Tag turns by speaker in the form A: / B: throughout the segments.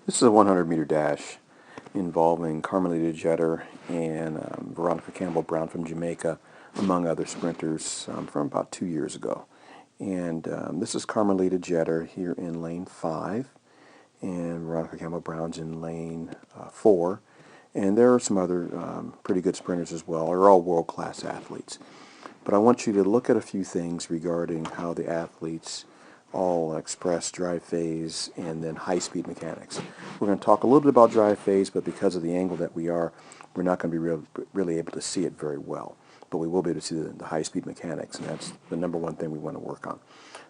A: This is a 100-meter dash involving Carmelita Jeter and Veronica Campbell-Brown from Jamaica, among other sprinters from about 2 years ago. And this is Carmelita Jeter here in lane 5, and Veronica Campbell-Brown's in lane 4. And there are some other pretty good sprinters as well. They're all world-class athletes. But I want you to look at a few things regarding how the athletes all express drive phase and then high-speed mechanics. We're going to talk a little bit about drive phase, but because of the angle that we're not going to be really able to see it very well. But we will be able to see the high-speed mechanics, and that's the number one thing we want to work on.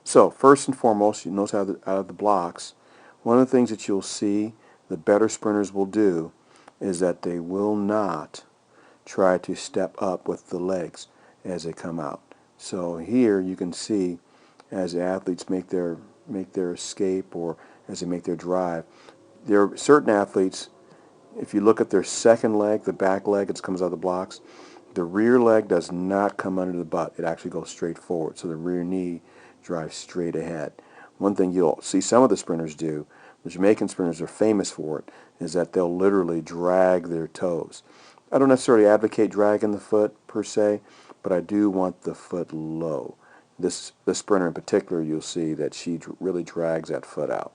A: So first and foremost, you notice out of the blocks, one of the things that you'll see the better sprinters will do is that they will not try to step up with the legs as they come out. So here you can see as the athletes make their escape or as they make their drive, there are certain athletes, if you look at their second leg, the back leg that comes out of the blocks, the rear leg does not come under the butt. It actually goes straight forward. So the rear knee drives straight ahead. One thing you'll see some of the sprinters do, the Jamaican sprinters are famous for it, is that they'll literally drag their toes. I don't necessarily advocate dragging the foot per se, but I do want the foot low. This sprinter in particular, you'll see that she really drags that foot out.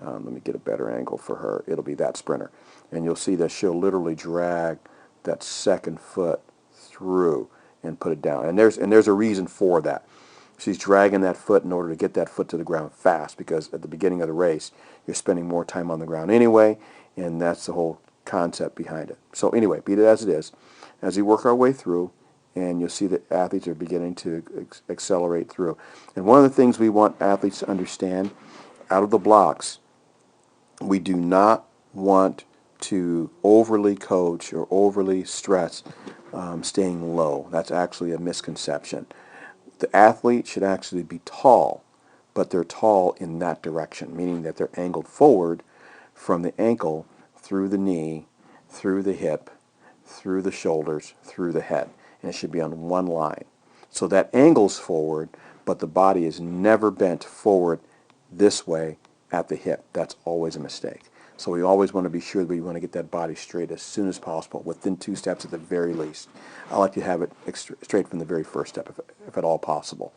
A: Let me get a better angle for her. It'll be that sprinter. And you'll see that she'll literally drag that second foot through and put it down. And there's a reason for that. She's dragging that foot in order to get that foot to the ground fast, because at the beginning of the race, you're spending more time on the ground anyway, and that's the whole concept behind it. So anyway, be it as it is, as we work our way through, and you'll see that athletes are beginning to accelerate through. And one of the things we want athletes to understand out of the blocks, we do not want to overly coach or overly stress staying low. That's actually a misconception. The athlete should actually be tall, but they're tall in that direction, meaning that they're angled forward from the ankle through the knee, through the hip, through the shoulders, through the head. And it should be on one line. So that angles forward, but the body is never bent forward this way at the hip. That's always a mistake. So we always want to be sure that we want to get that body straight as soon as possible, within 2 steps at the very least. I like to have it straight from the very first step, if at all possible.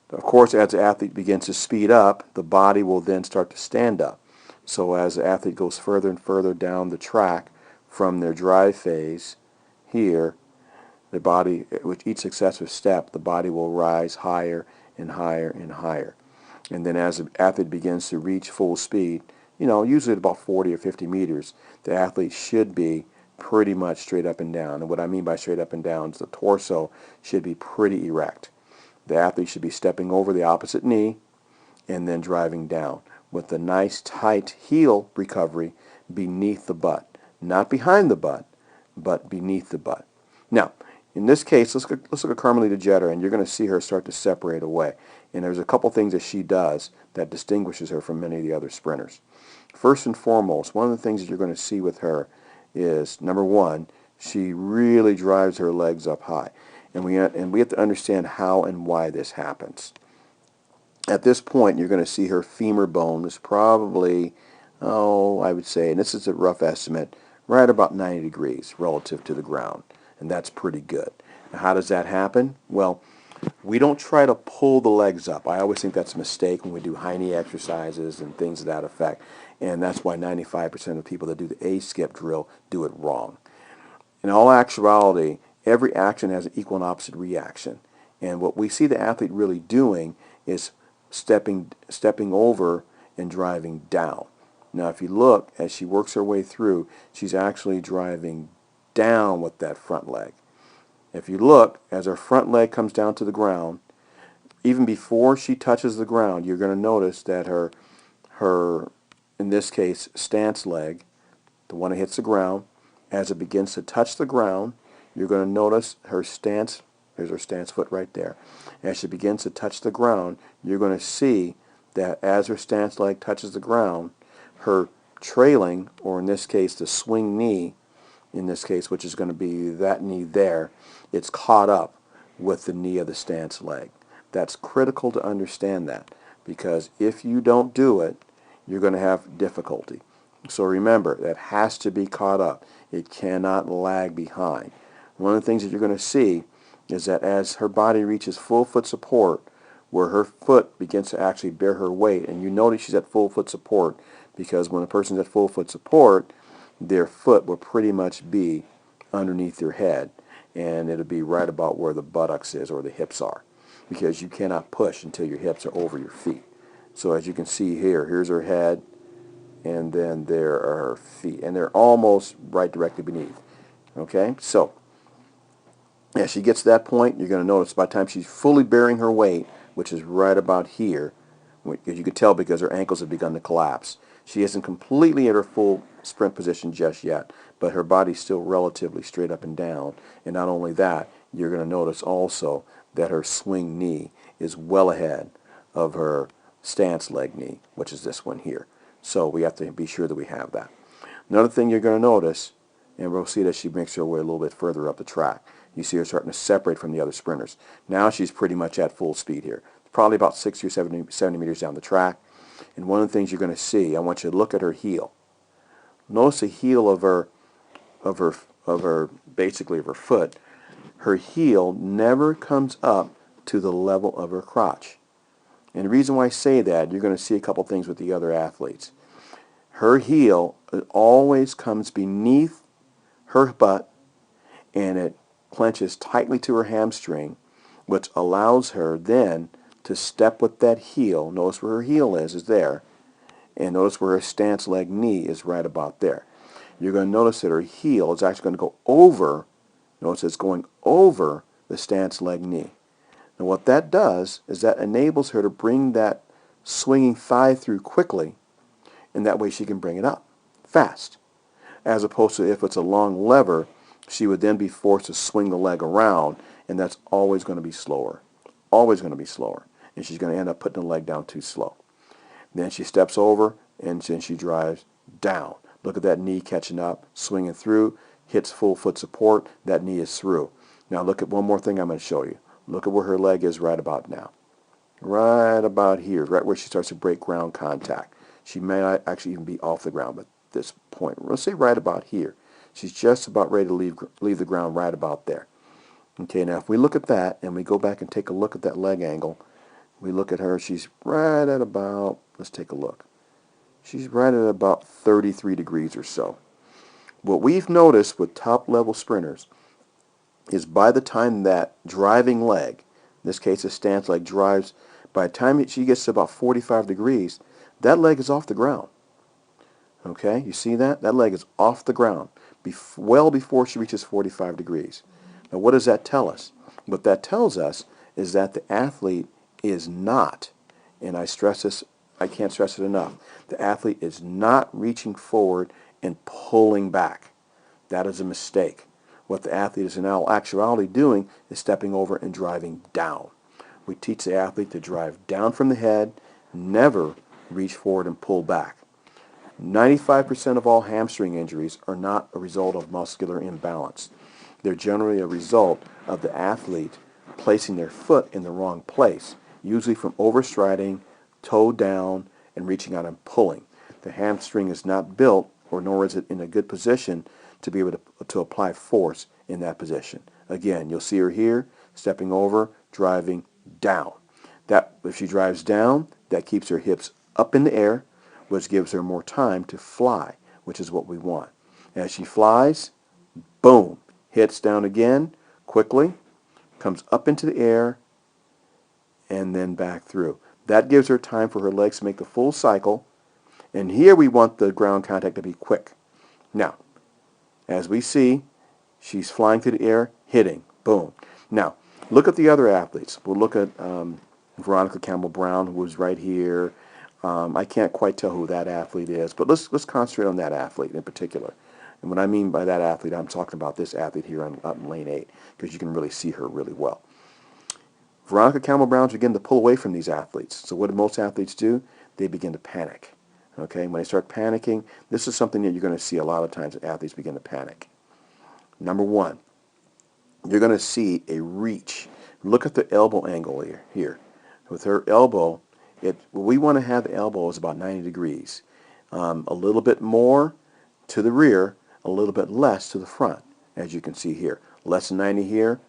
A: Of course, as the athlete begins to speed up, the body will then start to stand up. So as the athlete goes further and further down the track from their drive phase here, the body, with each successive step, the body will rise higher and higher and higher. And then as the athlete begins to reach full speed, usually at about 40 or 50 meters, the athlete should be pretty much straight up and down. And what I mean by straight up and down is the torso should be pretty erect. The athlete should be stepping over the opposite knee and then driving down with a nice tight heel recovery beneath the butt. Not behind the butt, but beneath the butt. Now, in this case, let's look at Carmelita Jeter, and you're going to see her start to separate away. And there's a couple things that she does that distinguishes her from many of the other sprinters. First and foremost, one of the things that you're going to see with her is, number one, she really drives her legs up high. And we have to understand how and why this happens. At this point, you're going to see her femur bone is probably, I would say, and this is a rough estimate, right about 90 degrees relative to the ground. And that's pretty good. Now, how does that happen? Well, we don't try to pull the legs up. I always think that's a mistake when we do high knee exercises and things of that effect. And that's why 95% of people that do the A-skip drill do it wrong. In all actuality, every action has an equal and opposite reaction. And what we see the athlete really doing is stepping over and driving down. Now, if you look, as she works her way through, she's actually driving down with that front leg. If you look, as her front leg comes down to the ground, even before she touches the ground, you're going to notice that her, in this case, stance leg, the one that hits the ground, as it begins to touch the ground, you're going to notice her stance, there's her stance foot right there. As she begins to touch the ground, you're going to see that as her stance leg touches the ground, her trailing, or in this case, the swing knee, in this case, which is going to be that knee there, it's caught up with the knee of the stance leg. That's critical to understand that, because if you don't do it, you're going to have difficulty. So remember, that has to be caught up. It cannot lag behind. One of the things that you're going to see is that as her body reaches full foot support, where her foot begins to actually bear her weight, and you notice she's at full foot support because when a person's at full foot support, their foot will pretty much be underneath their head, and it'll be right about where the buttocks is or the hips are, because you cannot push until your hips are over your feet. So as you can see here, here's her head, and then there are her feet, and they're almost right directly beneath. Okay, so as she gets to that point, you're going to notice by the time she's fully bearing her weight, which is right about here, as you can tell because her ankles have begun to collapse. She isn't completely at her full sprint position just yet, but her body's still relatively straight up and down. And not only that, you're going to notice also that her swing knee is well ahead of her stance leg knee, which is this one here. So we have to be sure that we have that. Another thing you're going to notice, and we'll see that she makes her way a little bit further up the track. You see her starting to separate from the other sprinters. Now she's pretty much at full speed here. Probably about 60 or 70 meters down the track. And one of the things you're going to see, I want you to look at her heel. Notice the heel of her basically of her foot. Her heel never comes up to the level of her crotch. And the reason why I say that, you're going to see a couple things with the other athletes. Her heel always comes beneath her butt, and it clenches tightly to her hamstring, which allows her then to step with that heel. Notice where her heel is there. And notice where her stance leg knee is right about there. You're going to notice that her heel is actually going to go over, notice it's going over the stance leg knee. Now what that does is that enables her to bring that swinging thigh through quickly, and that way she can bring it up fast. As opposed to if it's a long lever, she would then be forced to swing the leg around, and that's always going to be slower. Always going to be slower. And she's going to end up putting the leg down too slow. Then she steps over, and then she drives down. Look at that knee catching up, swinging through, hits full foot support, that knee is through. Now look at one more thing I'm going to show you. Look at where her leg is right about now. Right about here, right where she starts to break ground contact. She may not actually even be off the ground at this point. Let's say right about here. She's just about ready to leave the ground right about there. Okay, now if we look at that and we go back and take a look at that leg angle, we look at her, she's right at about, let's take a look. She's right at about 33 degrees or so. What we've noticed with top level sprinters is by the time that driving leg, in this case a stance leg, drives, by the time she gets to about 45 degrees, that leg is off the ground. Okay, you see that? That leg is off the ground well before she reaches 45 degrees. Now what does that tell us? What that tells us is that the athlete is not, and I stress this, I can't stress it enough, the athlete is not reaching forward and pulling back. That is a mistake. What the athlete is in actuality doing is stepping over and driving down. We teach the athlete to drive down from the head, never reach forward and pull back. 95% of all hamstring injuries are not a result of muscular imbalance. They're generally a result of the athlete placing their foot in the wrong place, usually from overstriding, toe down, and reaching out and pulling. The hamstring is not built, or nor is it in a good position to be able to apply force in that position. Again, you'll see her here, stepping over, driving down. That, if she drives down, that keeps her hips up in the air, which gives her more time to fly, which is what we want. As she flies, boom, hits down again, quickly, comes up into the air, and then back through. That gives her time for her legs to make the full cycle, and here we want the ground contact to be quick. Now, as we see, she's flying through the air, hitting, boom. Now, look at the other athletes. We'll look at Veronica Campbell-Brown, who was right here. I can't quite tell who that athlete is, but let's concentrate on that athlete in particular. And what I mean by that athlete, I'm talking about this athlete here up in lane 8, because you can really see her really well. Veronica Campbell-Brown's begin to pull away from these athletes. So what do most athletes do? They begin to panic. Okay, when they start panicking, this is something that you're going to see a lot of times that athletes begin to panic. Number one, you're going to see a reach. Look at the elbow angle here. With her elbow, what we want to have the elbow is about 90 degrees. A little bit more to the rear, a little bit less to the front, as you can see here. Less than 90 here,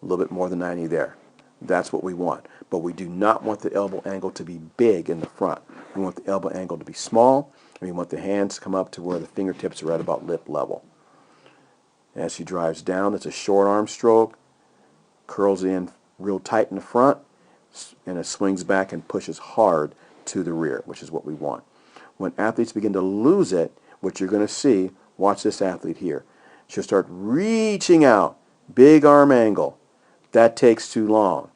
A: a little bit more than 90 there. That's what we want. But we do not want the elbow angle to be big in the front. We want the elbow angle to be small, and we want the hands to come up to where the fingertips are at about lip level. As she drives down, it's a short arm stroke, curls in real tight in the front, and it swings back and pushes hard to the rear, which is what we want. When athletes begin to lose it, what you're going to see, watch this athlete here. She'll start reaching out, big arm angle. That takes too long.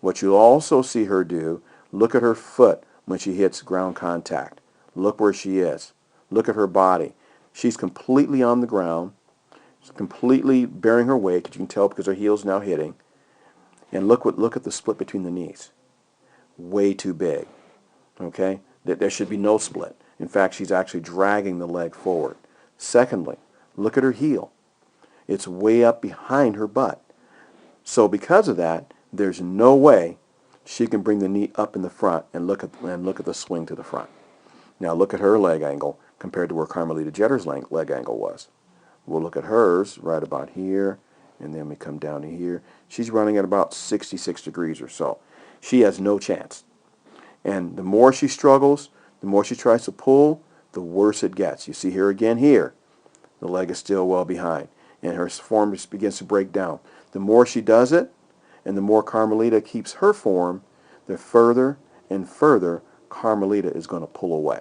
A: What you'll also see her do, look at her foot when she hits ground contact. Look where she is. Look at her body. She's completely on the ground, completely bearing her weight, because you can tell because her heel's now hitting. And look at the split between the knees. Way too big. Okay? There should be no split. In fact, she's actually dragging the leg forward. Secondly, look at her heel. It's way up behind her butt. So because of that, there's no way she can bring the knee up in the front and look at the swing to the front. Now look at her leg angle compared to where Carmelita Jetter's leg angle was. We'll look at hers right about here, and then we come down to here. She's running at about 66 degrees or so. She has no chance. And the more she struggles, the more she tries to pull, the worse it gets. You see her again here. The leg is still well behind, and her form just begins to break down. The more she does it, and the more Carmelita keeps her form, the further and further Carmelita is going to pull away.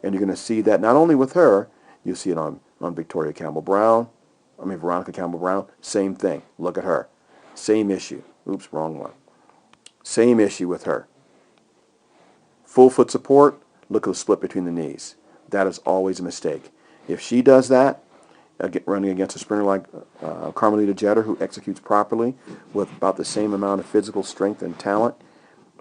A: And you're going to see that not only with her, you see it on Veronica Campbell-Brown, same thing. Look at her. Same issue. Oops, wrong one. Same issue with her. Full foot support, look at the split between the knees. That is always a mistake. If she does that, running against a sprinter like Carmelita Jeter, who executes properly with about the same amount of physical strength and talent,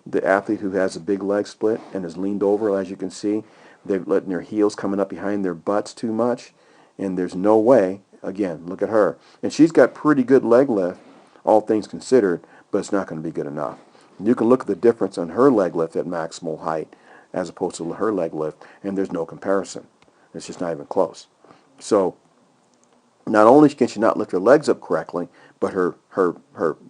A: the athlete who has a big leg split and is leaned over, as you can see, they're letting their heels coming up behind their butts too much, and there's no way. Again, look at her. And she's got pretty good leg lift, all things considered, but it's not going to be good enough. You can look at the difference on her leg lift at maximal height as opposed to her leg lift, and there's no comparison. It's just not even close. So not only can she not lift her legs up correctly, but her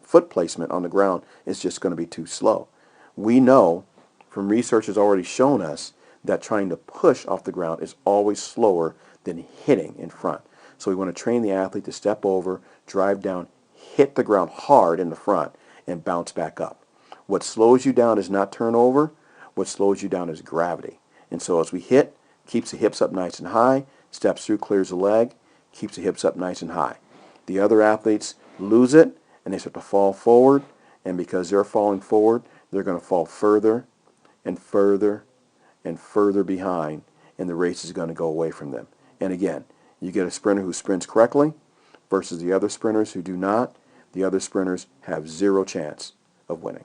A: foot placement on the ground is just going to be too slow. We know from research has already shown us that trying to push off the ground is always slower than hitting in front. So we want to train the athlete to step over, drive down, hit the ground hard in the front, and bounce back up. What slows you down is not turnover. What slows you down is gravity. And so as we hit, keeps the hips up nice and high, steps through, clears the leg, keeps the hips up nice and high. The other athletes lose it, and they start to fall forward, and because they're falling forward, they're going to fall further and further and further behind, and the race is going to go away from them. And again, you get a sprinter who sprints correctly versus the other sprinters who do not. The other sprinters have zero chance of winning.